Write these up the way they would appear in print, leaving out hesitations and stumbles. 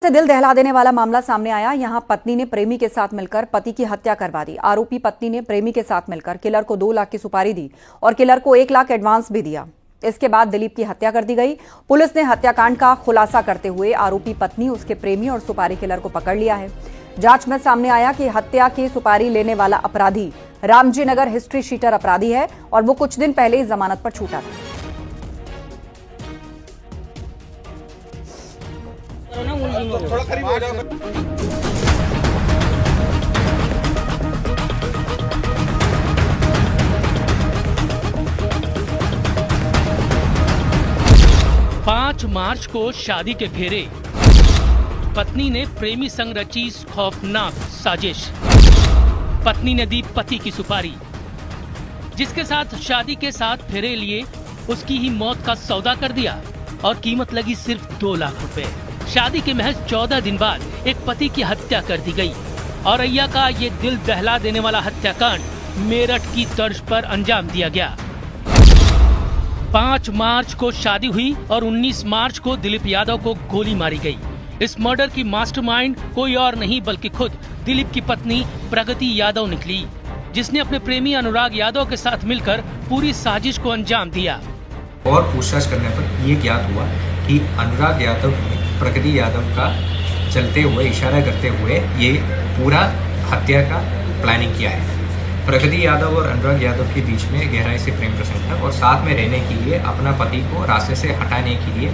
से दिल दहला देने वाला मामला सामने आया। यहां पत्नी ने प्रेमी के साथ मिलकर पति की हत्या करवा दी। आरोपी पत्नी ने प्रेमी के साथ मिलकर किलर को 2 लाख की सुपारी दी और किलर को 1 लाख एडवांस भी दिया। इसके बाद दिलीप की हत्या कर दी गई। पुलिस ने हत्याकांड का खुलासा करते हुए आरोपी पत्नी, उसके प्रेमी और सुपारी किलर को पकड़ लिया है। जांच में सामने आया कि हत्या की सुपारी लेने वाला अपराधी रामजी नगर हिस्ट्री शीटर अपराधी है और वो कुछ दिन पहले ही जमानत पर छूटा था। 5 मार्च को शादी के घेरे, पत्नी ने प्रेमी संग रची खौफनाक साजिश। पत्नी ने दी पति की सुपारी, जिसके साथ शादी के साथ फेरे लिए उसकी ही मौत का सौदा कर दिया और कीमत लगी सिर्फ 2 लाख रुपए। शादी के महज 14 दिन बाद एक पति की हत्या कर दी गई। औरैया का ये दिल दहला देने वाला हत्याकांड मेरठ की तर्ज पर अंजाम दिया गया। 5 मार्च को शादी हुई और 19 मार्च को दिलीप यादव को गोली मारी गई। इस मर्डर की मास्टरमाइंड कोई और नहीं बल्कि खुद दिलीप की पत्नी प्रगति यादव निकली, जिसने अपने प्रेमी अनुराग यादव के साथ मिलकर पूरी साजिश को अंजाम दिया। और पूछताछ करने पर ये ज्ञात हुआ कि अनुराग यादव ने प्रगति यादव का चलते हुए इशारा करते हुए ये पूरा हत्या का प्लानिंग किया है। प्रगति यादव और अनुराग यादव के बीच में गहराई से प्रेम प्रसंग था और साथ में रहने के लिए अपना पति को रास्ते से हटाने के लिए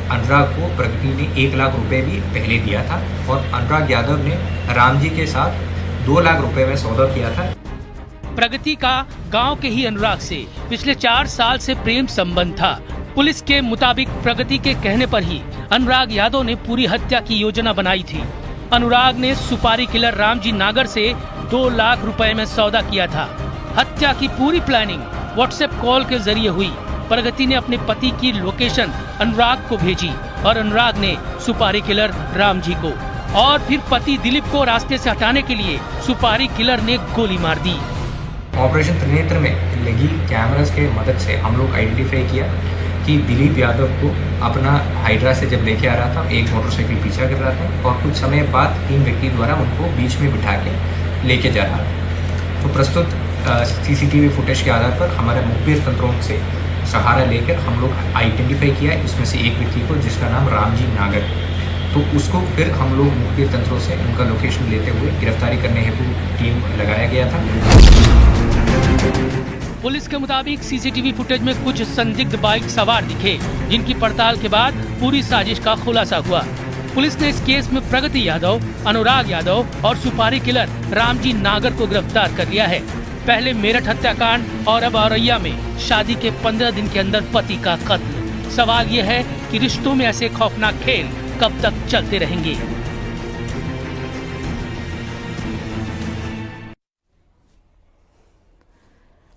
अनुराग को प्रगति ने 1 लाख रुपए भी पहले दिया था और अनुराग यादव ने रामजी के साथ 2 लाख रुपए में सौदा किया था। प्रगति का गांव के ही अनुराग से पिछले 4 साल से प्रेम संबंध था। पुलिस के मुताबिक प्रगति के कहने पर ही अनुराग यादव ने पूरी हत्या की योजना बनाई थी। अनुराग ने सुपारी किलर रामजी नागर से 2 लाख रुपए में सौदा किया था। हत्या की पूरी प्लानिंग व्हाट्सएप कॉल के जरिए हुई। प्रगति ने अपने पति की लोकेशन अनुराग को भेजी और अनुराग ने सुपारी किलर रामजी को, और फिर पति दिलीप को रास्ते से हटाने के लिए सुपारी किलर ने गोली मार दी। ऑपरेशन त्रिनेत्र में लगी कैमरास के मदद से हम लोग आइडेंटिफाई किया कि दिलीप यादव को अपना हाइड्रा से जब लेके आ रहा था, एक मोटरसाइकिल पीछा कर रहा था और कुछ समय बाद 3 व्यक्ति द्वारा उनको बीच में बिठा के लेके जा रहा था। तो प्रस्तुत सीसीटीवी फुटेज के आधार पर हमारे मुखबिर तंत्रों से सहारा लेकर हम लोग आइडेंटिफाई किया इसमें से एक व्यक्ति को, जिसका नाम रामजी नागर। तो उसको फिर हम लोग मुखबिर तंत्रों से उनका लोकेशन लेते हुए गिरफ्तारी करने हेतु टीम लगाया गया था। पुलिस के मुताबिक सीसीटीवी फुटेज में कुछ संदिग्ध बाइक सवार दिखे, जिनकी पड़ताल के बाद पूरी साजिश का खुलासा हुआ। पुलिस ने इस केस में प्रगति यादव, अनुराग यादव और सुपारी किलर रामजी नागर को गिरफ्तार कर लिया है। पहले मेरठ हत्याकांड और अब औरैया में शादी के 15 दिन के अंदर पति का कत्ल। सवाल ये है कि रिश्तों में ऐसे खौफनाक खेल कब तक चलते रहेंगे।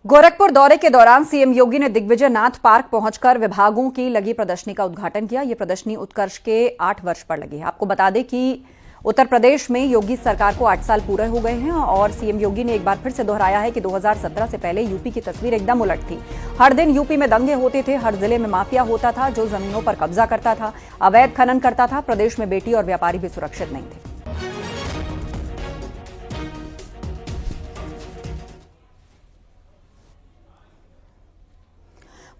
गोरखपुर दौरे के दौरान सीएम योगी ने दिग्विजय नाथ पार्क पहुंचकर विभागों की लगी प्रदर्शनी का उद्घाटन किया। ये प्रदर्शनी उत्कर्ष के 8 वर्ष पर लगी है। आपको बता दें कि उत्तर प्रदेश में योगी सरकार को 8 साल पूरे हो गए हैं और सीएम योगी ने एक बार फिर से दोहराया है कि 2017 से पहले यूपी की तस्वीर एकदम उलट थी। हर दिन यूपी में दंगे होते थे, हर जिले में माफिया होता था जो जमीनों पर कब्जा करता था, अवैध खनन करता था। प्रदेश में बेटी और व्यापारी भी सुरक्षित नहीं थे।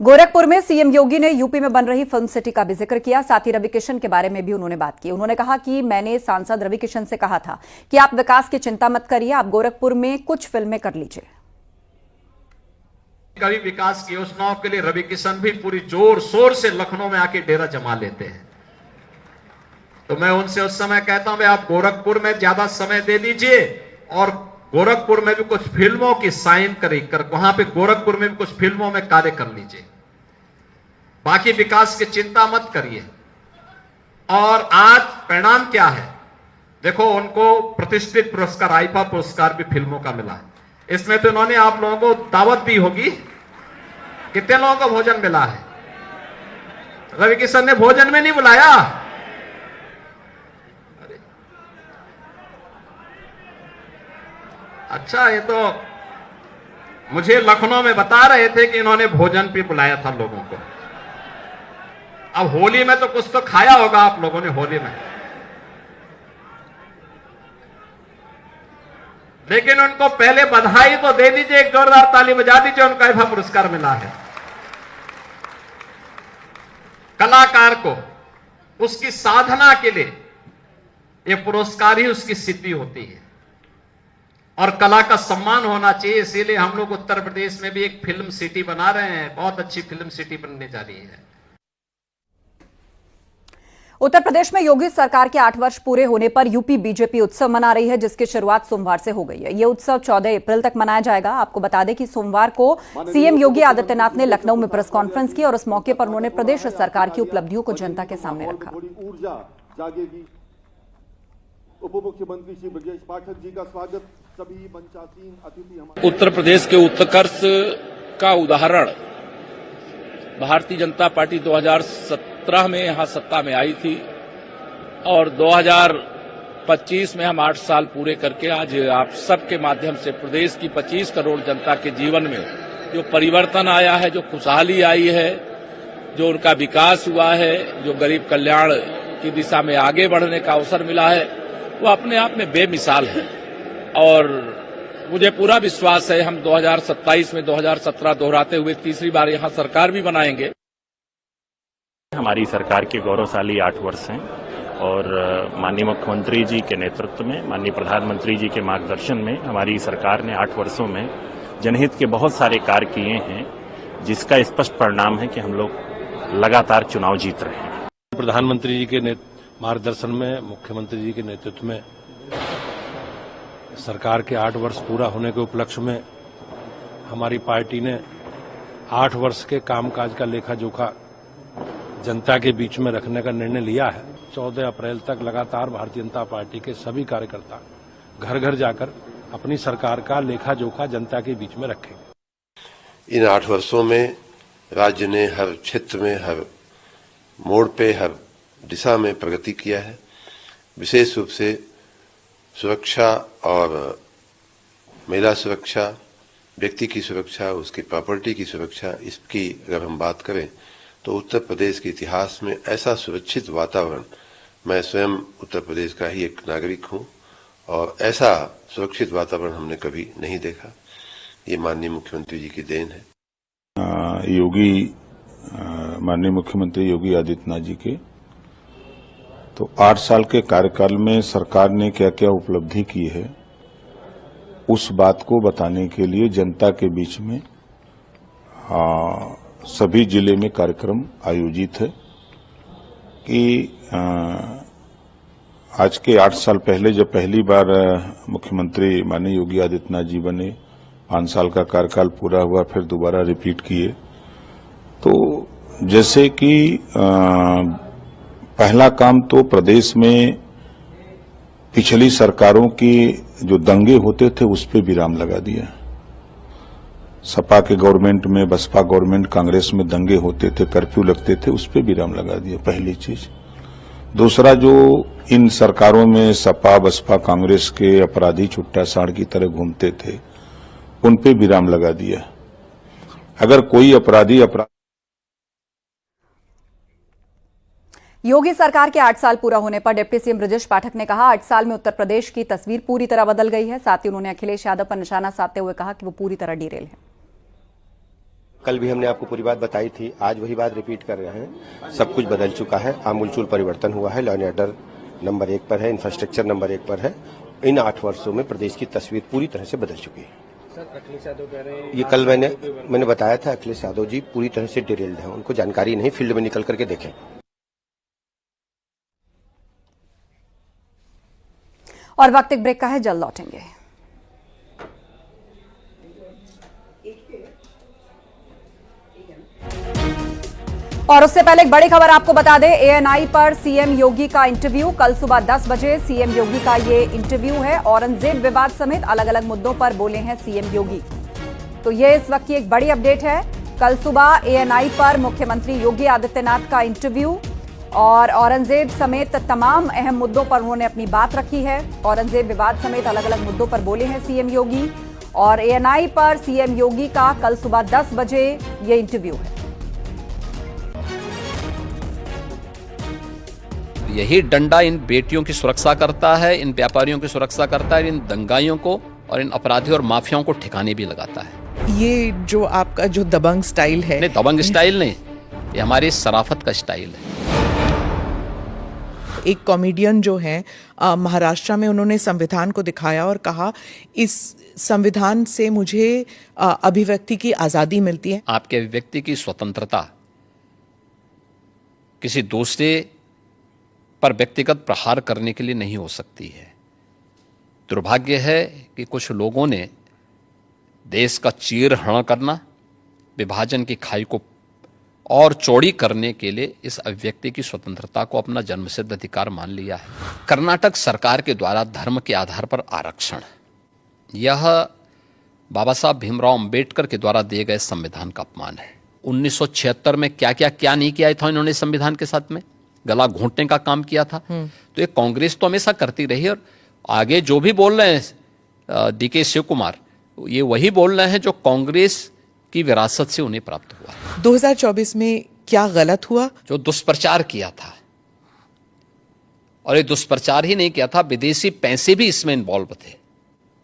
गोरखपुर में सीएम योगी ने यूपी में बन रही फिल्म सिटी का भी जिक्र किया। साथ ही रवि किशन के बारे में भी उन्होंने बात की। उन्होंने कहा कि मैंने सांसद रवि किशन से कहा था कि आप विकास की चिंता मत करिए, आप गोरखपुर में कुछ फिल्में कर लीजिए। कभी विकास की योजनाओं के लिए रवि किशन भी पूरी जोर शोर से लखनऊ में आके डेरा जमा लेते हैं। तो मैं उनसे उस समय कहता हूं आप गोरखपुर में ज्यादा समय दे दीजिए और गोरखपुर में भी कुछ फिल्मों की साइन कर वहां पे गोरखपुर में भी कुछ फिल्मों में कार्य कर लीजिए। बाकी विकास की चिंता मत करिए। और आज परिणाम क्या है देखो, उनको प्रतिष्ठित पुरस्कार आईफा पुरस्कार भी फिल्मों का मिला है। इसमें तो इन्होंने आप लोगों को दावत दी होगी। कितने लोगों को भोजन मिला है? रवि किशन ने भोजन में नहीं बुलाया। अच्छा, ये तो मुझे लखनऊ में बता रहे थे कि इन्होंने भोजन भी बुलाया था लोगों को। अब होली में तो कुछ तो खाया होगा आप लोगों ने होली में। लेकिन उनको पहले बधाई तो दे दीजिए, एक जोरदार ताली बजा दीजिए, उनको ऐफा पुरस्कार मिला है। कलाकार को उसकी साधना के लिए यह पुरस्कार ही उसकी सिद्धि होती है और कला का सम्मान होना चाहिए। इसीलिए हम लोग उत्तर प्रदेश में भी एक फिल्म सिटी बना रहे हैं, बहुत अच्छी फिल्म सिटी बनने जा रही है। उत्तर प्रदेश में योगी सरकार के 8 वर्ष पूरे होने पर यूपी बीजेपी उत्सव मना रही है, जिसकी शुरुआत सोमवार से हो गई है। यह उत्सव 14 अप्रैल तक मनाया जाएगा। आपको बता दें कि सोमवार को सीएम योगी आदित्यनाथ ने लखनऊ में प्रेस कॉन्फ्रेंस की और उस मौके पर उन्होंने प्रदेश सरकार की उपलब्धियों को जनता के सामने रखा। ऊर्जा जागेगी। उप मुख्यमंत्री श्री ब्रजेश पाठक जी का स्वागत। सभी मंचासीन अतिथि उत्तर प्रदेश के उत्कर्ष का उदाहरण भारतीय जनता पार्टी 2017 में यहां सत्ता में आई थी और 2025 में हम 8 साल पूरे करके आज आप सबके माध्यम से प्रदेश की 25 करोड़ जनता के जीवन में जो परिवर्तन आया है, जो खुशहाली आई है, जो उनका विकास हुआ है, जो गरीब कल्याण की दिशा में आगे बढ़ने का अवसर मिला है, वो अपने आप में बेमिसाल है। और मुझे पूरा विश्वास है हम 2027 में 2017 दोहराते हुए तीसरी बार यहां सरकार भी बनाएंगे। हमारी सरकार के गौरवशाली 8 वर्ष हैं और माननीय मुख्यमंत्री जी के नेतृत्व में, माननीय प्रधानमंत्री जी के मार्गदर्शन में हमारी सरकार ने 8 वर्षों में जनहित के बहुत सारे कार्य किए हैं, जिसका स्पष्ट परिणाम है कि हम लोग लगातार चुनाव जीत रहे हैं। प्रधानमंत्री जी के मार्गदर्शन में, मुख्यमंत्री जी के नेतृत्व में सरकार के 8 वर्ष पूरा होने के उपलक्ष्य में हमारी पार्टी ने 8 वर्ष के कामकाज का लेखा जोखा जनता के बीच में रखने का निर्णय लिया है। 14 अप्रैल तक लगातार भारतीय जनता पार्टी के सभी कार्यकर्ता घर घर जाकर अपनी सरकार का लेखा जोखा जनता के बीच में रखेंगे। इन 8 वर्षों में राज्य ने हर क्षेत्र में, हर मोड़ पे, हर दिशा में प्रगति किया है। विशेष रूप से सुरक्षा और महिला सुरक्षा, व्यक्ति की सुरक्षा, उसकी प्रॉपर्टी की सुरक्षा, इसकी अगर हम बात करें तो उत्तर प्रदेश के इतिहास में ऐसा सुरक्षित वातावरण, मैं स्वयं उत्तर प्रदेश का ही एक नागरिक हूं और ऐसा सुरक्षित वातावरण हमने कभी नहीं देखा। ये माननीय मुख्यमंत्री जी की देन है। माननीय मुख्यमंत्री योगी आदित्यनाथ जी के तो 8 साल के कार्यकाल में सरकार ने क्या क्या उपलब्धि की है, उस बात को बताने के लिए जनता के बीच में सभी जिले में कार्यक्रम आयोजित है कि आज के 8 साल पहले जब पहली बार मुख्यमंत्री माननीय योगी आदित्यनाथ जी बने, 5 साल का कार्यकाल पूरा हुआ, फिर दोबारा रिपीट किए, तो जैसे कि पहला काम तो प्रदेश में पिछली सरकारों की जो दंगे होते थे उस पे विराम लगा दिया। सपा के गवर्नमेंट में, बसपा गवर्नमेंट, कांग्रेस में दंगे होते थे, कर्फ्यू लगते थे, उस पे विराम लगा दिया, पहली चीज। दूसरा, जो इन सरकारों में सपा, बसपा, कांग्रेस के अपराधी छुट्टा सांड की तरह घूमते थे, उन पे विराम लगा दिया। अगर कोई अपराधी योगी सरकार के 8 साल पूरा होने पर डिप्टी सीएम ब्रजेश पाठक ने कहा, 8 साल में उत्तर प्रदेश की तस्वीर पूरी तरह बदल गई है। साथ ही उन्होंने अखिलेश यादव पर निशाना साधते हुए कहा कि वो पूरी तरह डिरेल है। कल भी हमने आपको पूरी बात बताई थी, आज वही बात रिपीट कर रहे हैं। सब कुछ बदल चुका है, आमूलचूल परिवर्तन हुआ है। लॉ एंड ऑर्डर नंबर 1 पर है, इंफ्रास्ट्रक्चर नंबर 1 पर है। इन 8 वर्षों में प्रदेश की तस्वीर पूरी तरह से बदल चुकी है। अखिलेश यादव कह रहे हैं, ये कल मैंने बताया था, अखिलेश यादव जी पूरी तरह से डिरेल्ड है, उनको जानकारी नहीं, फील्ड में निकल करके देखें। और वक्त एक ब्रेक का है, जल्द लौटेंगे। और उससे पहले एक बड़ी खबर आपको बता दें, एएनआई पर सीएम योगी का इंटरव्यू। कल सुबह 10 बजे सीएम योगी का ये इंटरव्यू है। औरंगजेब विवाद समेत अलग अलग मुद्दों पर बोले हैं सीएम योगी। तो ये इस वक्त की एक बड़ी अपडेट है। कल सुबह एएनआई पर मुख्यमंत्री योगी आदित्यनाथ का इंटरव्यू और औरंगजेब समेत तमाम अहम मुद्दों पर उन्होंने अपनी बात रखी है। औरंगजेब विवाद समेत अलग अलग मुद्दों पर बोले हैं सीएम योगी और एएनआई पर सीएम योगी का कल सुबह 10 बजे ये इंटरव्यू है। यही डंडा इन बेटियों की सुरक्षा करता है, इन व्यापारियों की सुरक्षा करता है, इन दंगाइयों को और इन अपराधियों और माफियाओं को ठिकाने भी लगाता है। ये जो आपका जो दबंग स्टाइल है, नहीं, दबंग स्टाइल नहीं, ये हमारी सराफत का स्टाइल है। एक कॉमेडियन जो है महाराष्ट्र में, उन्होंने संविधान को दिखाया और कहा इस संविधान से मुझे अभिव्यक्ति की आजादी मिलती है। आपके अभिव्यक्ति की स्वतंत्रता किसी दूसरे पर व्यक्तिगत प्रहार करने के लिए नहीं हो सकती है। दुर्भाग्य है कि कुछ लोगों ने देश का चीरहरण करना, विभाजन की खाई को और चौड़ी करने के लिए इस अभिव्यक्ति की स्वतंत्रता को अपना जन्मसिद्ध अधिकार मान लिया है। कर्नाटक सरकार के द्वारा धर्म के आधार पर आरक्षण, यह बाबा साहब भीमराव अंबेडकर के द्वारा दिए गए संविधान का अपमान है। 1976 में क्या नहीं किया था इन्होंने संविधान के साथ में, गला घोंटने का काम किया था। तो ये कांग्रेस तो हमेशा करती रही, और आगे जो भी बोल रहे हैं डीके शिव कुमार, ये वही बोल रहे हैं जो कांग्रेस की विरासत से उन्हें प्राप्त हुआ। 2024 में क्या गलत हुआ? जो दुष्प्रचार किया था, और ये दुष्प्रचार ही नहीं किया था, विदेशी पैसे भी इसमें इन्वॉल्व थे।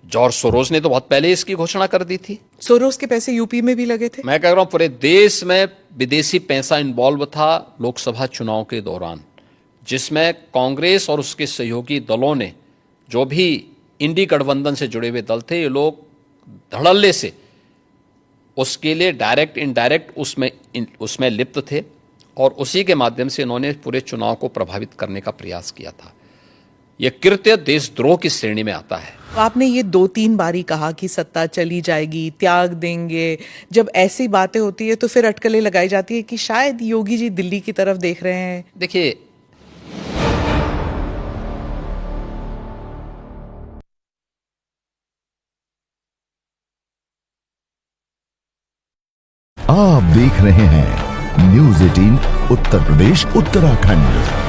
जॉर्ज सोरोस ने तो बहुत पहले इसकी घोषणा कर दी थी। सोरोस के पैसे यूपी में भी लगे थे। मैं कह रहा हूं पूरे देश में विदेशी पैसा इन्वॉल्व था लोकसभा चुनाव के दौरान, जिसमें कांग्रेस और उसके सहयोगी दलों ने, जो भी इंडी गठबंधन से जुड़े हुए दल थे, ये लोग धड़ल्ले से उसके लिए डायरेक्ट इनडायरेक्ट उसमें लिप्त थे, और उसी के माध्यम से इन्होंने पूरे चुनाव को प्रभावित करने का प्रयास किया था। यह कृत्य देशद्रोह की श्रेणी में आता है। आपने ये 2-3 बारी कहा कि सत्ता चली जाएगी, त्याग देंगे। जब ऐसी बातें होती है तो फिर अटकलें लगाई जाती है कि शायद योगी जी दिल्ली की तरफ देख रहे हैं। देखिए, आप देख रहे हैं न्यूज़ 18 उत्तर प्रदेश उत्तराखंड।